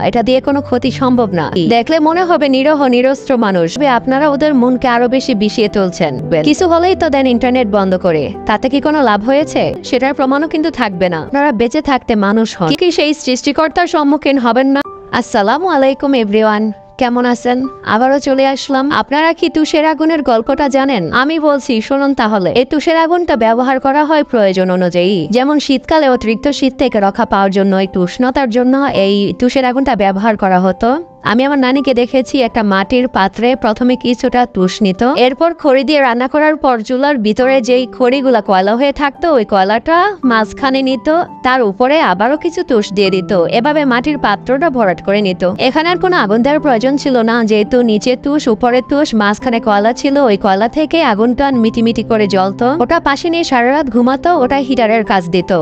এটা দিয়ে কোনো ক্ষতি সম্ভব না। দেখলে মনে হবে নিরহ নিরস্ত্র মানুষ, আপনারা ওদের মনকে আরো বেশি বিষিয়ে তুলছেন। কিছু হলেই তো দেন ইন্টারনেট বন্ধ করে, তাতে কি কোনো লাভ হয়েছে? সেটার প্রমাণও কিন্তু থাকবে না। আপনারা বেঁচে থাকতে মানুষ হন, কি সেই সৃষ্টিকর্তার সম্মুখীন হবেন না? আসসালামু আলাইকুম এভরিওয়ান, কেমন আছেন? আবারও চলে আসলাম। আপনারা কি তুষের আগুনের গল্পটা জানেন? আমি বলছি, শুনুন তাহলে। এই তুষের আগুনটা ব্যবহার করা হয় প্রয়োজন অনুযায়ী। যেমন শীতকালে অতিরিক্ত শীত থেকে রক্ষা পাওয়ার জন্য, একটু উষ্ণতার জন্য এই তুষের আগুনটা ব্যবহার করা হতো। আমি আমার নানিকে দেখেছি একটা মাটির পাত্রে প্রথমে কিছুটা তুষ নিত, এরপর খড়ি দিয়ে রান্না করার পর চুলার ভিতরে যেই খড়িগুলা কয়লা হয়ে থাকতো ওই কয়লাটা মাঝখানে নিত, তার উপরে আবারও কিছু তুষ দিয়ে দিত, এভাবে মাটির পাত্রটা ভরাট করে নিত। এখানে আর কোনো আগুন দেওয়ার প্রয়োজন ছিল না, যেহেতু নিচে তুষ উপরে তুষ মাঝখানে কয়লা ছিল, ওই কয়লা থেকে আগুনটা মিটিমিটি করে জ্বলতো। ওটা পাশে নিয়ে সারা রাত ঘুমাতো, ওটা হিটারের কাজ দিত।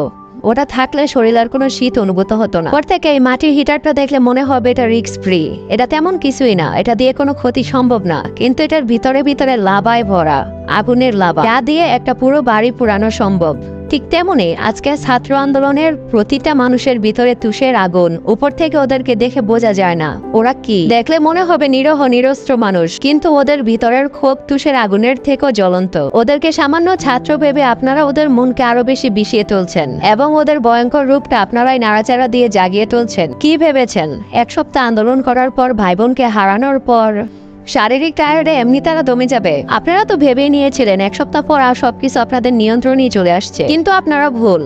ওটা থাকলে শরীরের কোনো শীত অনুভূত হতো না। পর থেকে এই মাটির হিটারটা দেখলে মনে হবে এটা রিস্ক ফ্রি, এটা তেমন কিছুই না, এটা দিয়ে কোনো ক্ষতি সম্ভব না। কিন্তু এটার ভিতরে ভিতরে লাভায় ভরা, আগুনের লাভা, যা দিয়ে একটা পুরো বাড়ি পুরানো সম্ভব। ঠিক তেমনি আজকে ছাত্র আন্দোলনের প্রতিটা মানুষের ভিতরে তুষের আগুন, উপর থেকে ওদেরকে দেখে বোঝা যায় না ওরা কি, দেখলে মনে হবে নিরহ নিরস্ত্র মানুষ, কিন্তু ওদের ভিতরের ক্ষোভ তুষের আগুনের থেকেও জ্বলন্ত। ওদেরকে সামান্য ছাত্র ভেবে আপনারা ওদের মনকে আরো বেশি বিষিয়ে তুলছেন, এবং ওদের ভয়ঙ্কর রূপটা আপনারাই নাড়াচাড়া দিয়ে জাগিয়ে তুলছেন। কি ভেবেছেন এক সপ্তাহ আন্দোলন করার পর, ভাই বোনকে হারানোর পর শারীরিক টায়ার্ডে এমনি তারা দমে যাবে? আপনারা তো ভেবেই নিয়েছিলেন এক সপ্তাহ পর আর সবকিছু আপনাদের নিয়ন্ত্রণেই চলে আসছে, কিন্তু আপনারা ভুল।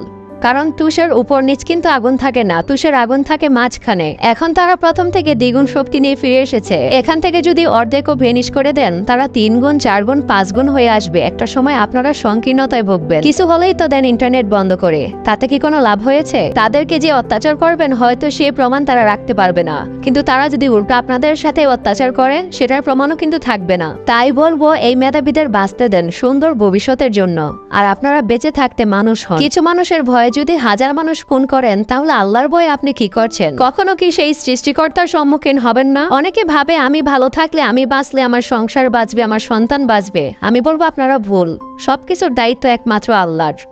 কারণ তুষের উপর নিচ কিন্তু আগুন থাকে না, তুষের আগুন থাকে মাঝখানে। এখন তারা প্রথম থেকে দ্বিগুণ শক্তি নিয়ে ফিরে এসেছে। এখান থেকে যদি অর্ধেকও ভেনিশ করে দেন, তারা 3 গুণ 4 গুণ 5 গুণ হয়ে আসবে। একটা সময় আপনারা সংকীর্ণতায় ভুগবেন। কিছু হলেই তো দেন ইন্টারনেট বন্ধ করে, তাতে কি কোনো লাভ হয়েছে? তাদেরকে যে অত্যাচার করবেন হয়তো সে প্রমাণ তারা রাখতে পারবে না, কিন্তু তারা যদি উল্টো আপনাদের সাথে অত্যাচার করে সেটার প্রমাণও কিন্তু থাকবে না। তাই বলবো, এই মেধাবীদের বাঁচতে দেন সুন্দর ভবিষ্যতের জন্য, আর আপনারা বেঁচে থাকতে মানুষ হন। কিছু মানুষের ভয়ে যদি হাজার মানুষ খুন করেন, তাহলে আল্লাহর ভয়ে আপনি কি করছেন? কখনো কি সেই সৃষ্টিকর্তার সম্মুখীন হবেন না? অনেকে ভাবে আমি ভালো থাকলে, আমি বাঁচলে আমার সংসার বাঁচবে, আমার সন্তান বাঁচবে। আমি বলবো আপনারা ভুল। সবকিছুর দায়িত্ব একমাত্র আল্লাহর।